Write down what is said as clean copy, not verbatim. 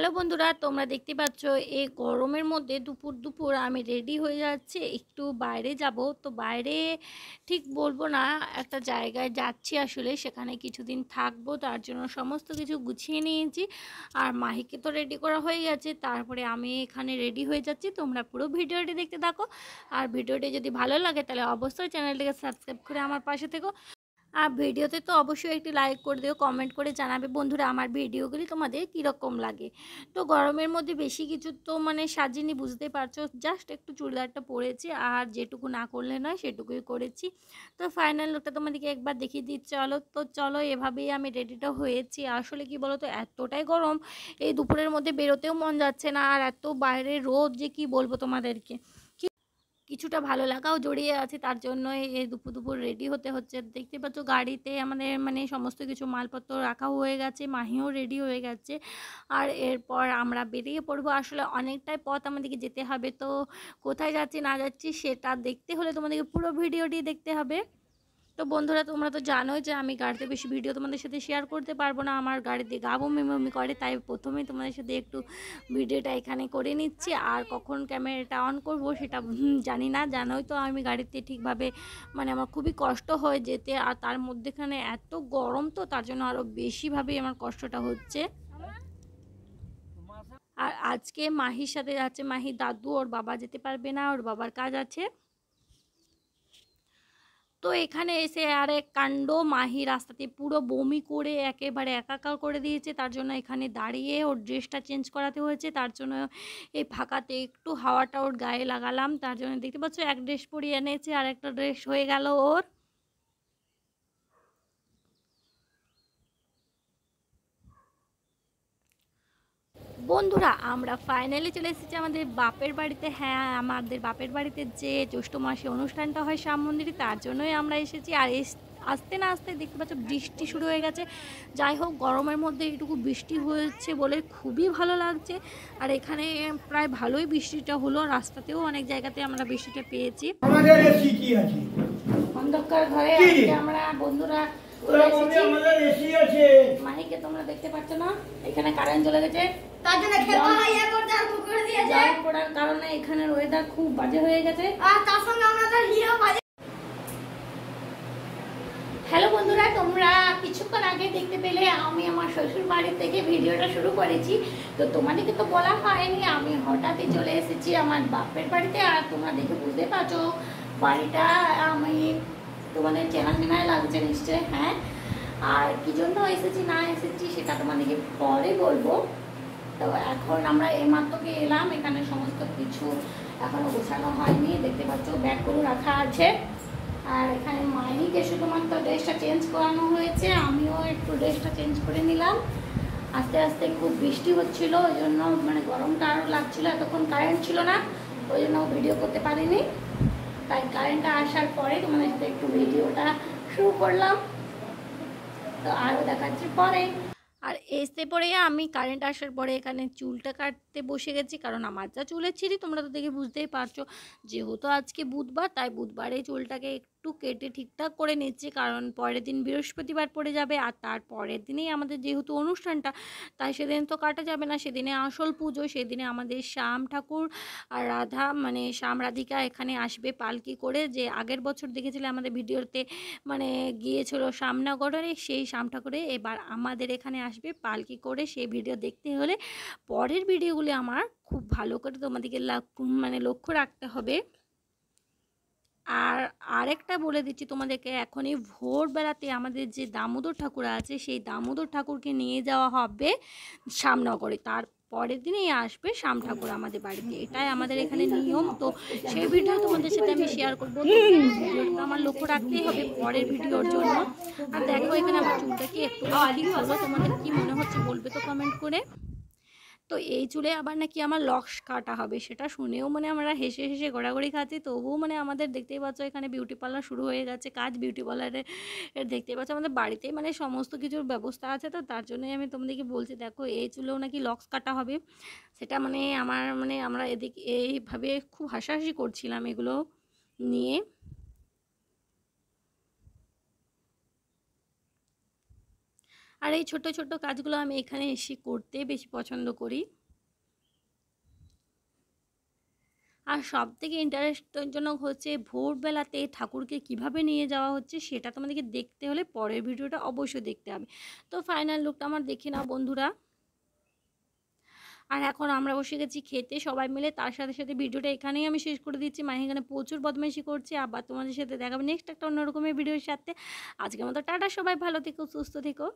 Hello বন্ধুরা, তোমরা দেখতে পাচ্ছ এই গরমের মধ্যে দুপুর দুপুর আমি রেডি হয়ে যাচ্ছি, একটু বাইরে যাব। তো বাইরে ঠিক বলবো না, একটা জায়গায় যাচ্ছি আসলে, সেখানে কিছুদিন থাকবো, তার জন্য সমস্ত কিছু গুছিয়ে নিয়েছি। আর মাহিকে তো রেডি করা হয়ে গেছে, তারপরে আমি এখানে রেডি হয়ে যাচ্ছি। তোমরা পুরো ভিডিওটি দেখতে থাকো। আর ভিডিওটি যদি ভালো লাগে তাহলে অবশ্যই চ্যানেলটিকে সাবস্ক্রাইব করে আমার পাশে থেকো। আর ভিডিওতে তো অবশ্যই একটি লাইক করে দিও, কমেন্ট করে জানাবে বন্ধুরা আমার ভিডিওগুলি তোমাদের কীরকম লাগে। তো গরমের মধ্যে বেশি কিছু তো সাজিনি, বুঝতেই পারছো, জাস্ট একটু চুড়িদারটা পরেছি আর যেটুকু না করলে নয় সেটুকুই করেছি। তো ফাইনাল লুকটা তোমাদেরকে একবার দেখিয়ে দিই, চলো। তো চলো, এভাবেই আমি রেডিটা হয়েছি। আসলে কি বলো তো, এতটাই গরম, এই দুপুরের মধ্যে বেরোতেও মন যাচ্ছে না, আর এত বাইরে রোদ যে কি বলবো তোমাদেরকে। কিছুটা ভালো লাগাও জড়িয়ে আছে, তার জন্য এই দুপুর দুপুর রেডি হতে হচ্ছে। দেখতে পাচ্ছ গাড়িতে আমাদের সমস্ত কিছু মালপত্র রাখা হয়ে গেছে, মাহিও রেডি হয়ে গেছে। আর এরপর আমরা বেরিয়ে পড়বো। আসলে অনেকটাই পথ আমাদেরকে যেতে হবে, তো কোথায় যাচ্ছি না যাচ্ছি সেটা দেখতে হলে তোমাদেরকে পুরো ভিডিওটি দেখতে হবে। তো বন্ধুরা, তোমরা তো জানোই যে আমি গাড়িতে বেশি ভিডিও তোমাদের সাথে শেয়ার করতে পারবো না, আমার গাড়িতে গা বমি বমি করে, তাই প্রথমেই তোমাদের সাথে একটু ভিডিওটা এখানে করে নিচ্ছি। আর কখন ক্যামেরাটা অন করব সেটা জানি না। জানোই তো আমি গাড়িতে ঠিকভাবে আমার খুবই কষ্ট হয় যেতে, আর তার মধ্যেখানে এত গরম, তো তার জন্য আরও বেশিভাবেই আমার কষ্টটা হচ্ছে। আর আজকে মাহির সাথে যাচ্ছে মাহির দাদু, ওর বাবা যেতে পারবে না, ওর বাবার কাজ আছে। তো এখানে এসে আরেক কাণ্ড, মাহি রাস্তাতে পুরো বমি করে একেবারে একাকার করে দিয়েছে। তার জন্য এখানে দাঁড়িয়ে ওর ড্রেসটা চেঞ্জ করাতে হয়েছে। তার জন্য এই ফাঁকাতে একটু হাওয়াটা ওর গায়ে লাগালাম। তার জন্য দেখতে পাচ্ছ এক ড্রেস পরিয়ে এনেছে, আর একটা ড্রেস হয়ে গেল ওর। বন্ধুরা, আমরা ফাইনালি চলে এসেছি আমাদের বাপের বাড়িতে। হ্যাঁ, আমাদের বাপের বাড়িতে যে জ্যৈষ্ঠ মাসে অনুষ্ঠানটা হয় শ্যাম মন্দিরে, তার জন্যই আমরা এসেছি। আর আসতে না আসতে দেখতে পাচ্ছ বৃষ্টি শুরু হয়ে গেছে। যাই হোক, গরমের মধ্যে এইটুকু বৃষ্টি হয়েছে বলে খুবই ভালো লাগছে। আর এখানে প্রায় ভালোই বৃষ্টিটা হলো, রাস্তাতেও অনেক জায়গাতে আমরা বৃষ্টিটা পেয়েছি। অন্ধকার ঘরে আজকে আমরা বন্ধুরা মাহিকে তোমরা দেখতে পাচ্ছ না, এখানে কারেন্ট চলে গেছে, তার জন্য পড়ার কারণে এখানের ওয়েদার খুব বাজে হয়ে গেছে। আর তার সঙ্গে আমরা হ্যালো বন্ধুরা, তোমরা কিছুক্ষণ আগে দেখতে পেলে আমি আমার শ্বশুর বাড়ি থেকে ভিডিওটা শুরু করেছি। তো তোমাদেরকে তো বলা হয়নি, আমি হঠাৎই চলে এসেছি আমার বাপের বাড়িতে। আর তোমরা দেখে বুঝতে পারছো বাড়িটা আমি তোমাদের চেনা চেনাই লাগছে নিশ্চয়। হ্যাঁ, আর কি জন্য এসেছি না এসেছি সেটা তোমাদেরকে পরে বলবো। তো এখন আমরা এইমাত্র এলাম, এখানে সমস্ত কিছু এখনো গোছানো হয়নি। দেখতে পাচ্ছ ব্যাগগুলো রাখা আছে। আর এখানে মাহিকে শুধুমাত্র ড্রেসটা চেঞ্জ করানো হয়েছে, আমিও একটু ড্রেসটা চেঞ্জ করে নিলাম। আস্তে আস্তে খুব বৃষ্টি হচ্ছিল, ওই জন্য গরমটা আরও লাগছিল। এতক্ষণ কারেন্ট ছিল না, ওই জন্য ভিডিও করতে পারিনি। তাই কারেন্টটা আসার পরে তোমাদের সাথে একটু ভিডিওটা শুরু করলাম। তো আরও দেখাচ্ছি পরে। আর এসে পরে আমি কারেন্ট আসার পরে এখানে চুলটা কাটতে বসে গেছি, কারণ আমার যা চুলের ছিঁড়ি তোমরা তো দেখে বুঝতেই পারছো। যেহেতু আজকে বুধবার, তাই বুধবারে চুলটাকে একটু কেটে ঠিকঠাক করে নিচ্ছি, কারণ পরের দিন বৃহস্পতিবার পড়ে যাবে। আর তার পরের দিনেই আমাদের যেহেতু অনুষ্ঠানটা, তাই সেদিন তো কাটা যাবে না, সেদিনে আসল পুজো। সেদিনে আমাদের শ্যাম ঠাকুর আর রাধা শ্যাম রাধিকা এখানে আসবে পালকি করে। যে আগের বছর দেখেছিলে আমাদের ভিডিওতে গিয়েছিল শ্যামনগরে, সেই শ্যাম ঠাকুরে এবার আমাদের এখানে আসবে পালকি করে। সেই ভিডিও দেখতে হলে পরের ভিডিওগুলি আমার খুব ভালো করে তোমাদেরকে লক্ষ্য রাখতে হবে। আর আরেকটা বলে দিচ্ছি তোমাদেরকে, এখনই ভোরবেলাতে আমাদের যে দামোদর ঠাকুর আছে, সেই দামোদর ঠাকুরকে নিয়ে যাওয়া হবে শ্যামনগরে। তার পরের দিনেই আসবে শ্যাম ঠাকুর আমাদের বাড়িতে, এটাই আমাদের এখানে নিয়ম। তো সেই ভিডিও তোমাদের সাথে আমি শেয়ার করবো। ভিডিওটা আমার লক্ষ্য রাখতেই হবে পরের ভিডিওর জন্য। আর দেখো এখানে আমার চুলটা কি একটু ঠিক হলো, তোমাদের কি মনে হচ্ছে বলবে তো কমেন্ট করে। তো এই চুলে আবার নাকি আমার লক্স কাটা হবে, সেটা শুনেও আমরা হেসে হেসে গড়াগড়ি খাচ্ছি। তবুও আমাদের দেখতেই পাচ্ছ এখানে বিউটি পার্লার শুরু হয়ে গেছে কাজ। বিউটি পার্লারের দেখতেই পাচ্ছ আমাদের বাড়িতেই সমস্ত কিছুর ব্যবস্থা আছে। তো তার জন্যই আমি তোমাদেরকে বলছি, দেখো এই চুলেও নাকি লক্স কাটা হবে। সেটা আমার আমরা এদিকে এইভাবে খুব হাসাহাসি করছিলাম এগুলো নিয়ে। আর এই ছোট ছোট কাজগুলো আমি এখানে এসে করতে বেশি পছন্দ করি। আর সবথেকে ইন্টারেস্টজনক হচ্ছে ভোরবেলাতে ঠাকুরকে কিভাবে নিয়ে যাওয়া হচ্ছে সেটা তোমাদেরকে দেখতে হলে পরের ভিডিওটা অবশ্যই দেখতে হবে। তো ফাইনাল লুকটা আমার দেখে নাও বন্ধুরা। আর এখন আমরা বসে গেছি খেতে সবাই মিলে, তার সাথে সাথে ভিডিওটা এখানেই আমি শেষ করে দিচ্ছি। মাহি এখানে প্রচুর বদমাইশি করছে, আবার তোমাদের সাথে দেখাবো নেক্সট একটা অন্য রকমের ভিডিওর সাথে। আজকের মতো টাটা, সবাই ভালো থেকো, সুস্থ থেকো।